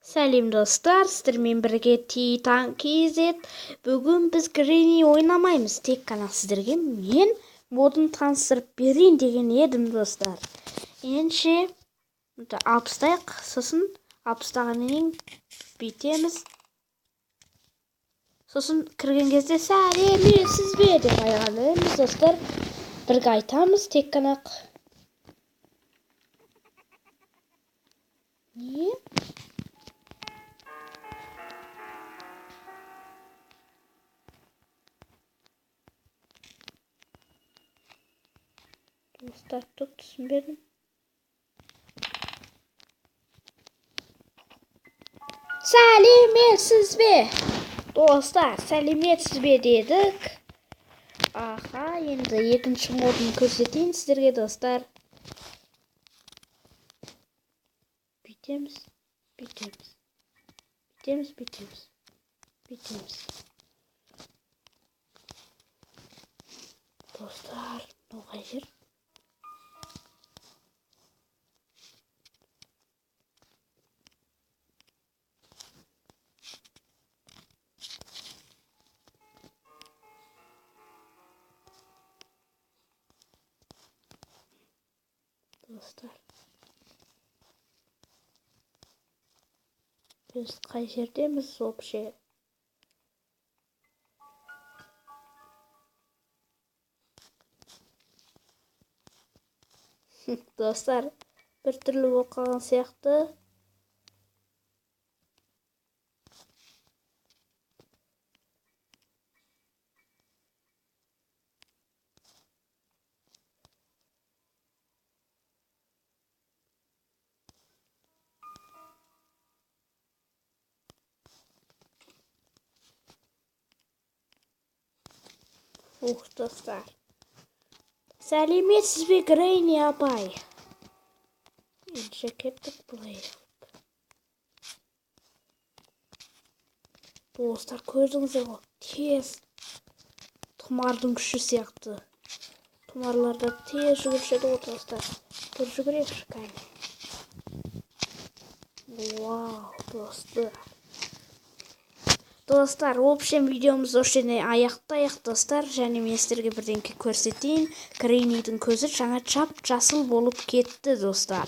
Сәлем достар, сіздермен бірге Титан KZ. Бүгін біз Грини ойнамаймыз, тек қана сіздерге мен модын таныстырып берейін деген едім достар. Енше 60-тайық, сосын 60-тағаннан кейін бүйтеміз. Сосын кірген кезде сәлеметсіз бе деп айтамыз достар. Бірге айтамыз тек қана. Не? Достар, түк түсінбедім. Сәлеметсіз бе? Достар, сәлеметсіз бе дедік. Аха, енді екінші модын көрсетейін сіздерге достар. Бүйтеміз. Достар, ноғай жер? Достар, біз қай жердеміз вообще? Достар, бір түрлі болып қалған сияқты. Достар, сәлеметсіз бе Грейни апай? Енше кеттік бұлай. Достар, көрдіңіздер ғой, тез тұмардың күші сияқты. Тұмарларда тез жүгіршеді ғой достар. Бір жүгірек шықайын. Вау, достар. Достар, в общем, видеомыз осыны аяқтайық достар. Және мен сіздерге бірдеңке көрсетейін. Грейнидің көзі жаңа жасыл болып кетті достар.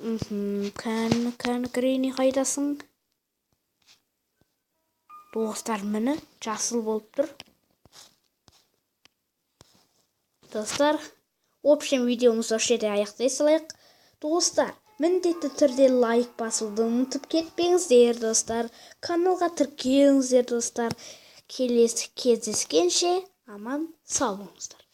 Кәні Грейни қайдасың? Достар, міне жасыл болып тұр. Достар, в общем, видеомыз осыны аяқтай салайық. Достар, міндетті түрде лайк басуды ұмытып кетпеңіздер достар. Каналға тіркеліңіздер достар. Келесі кездескенше аман сау болыңыздар.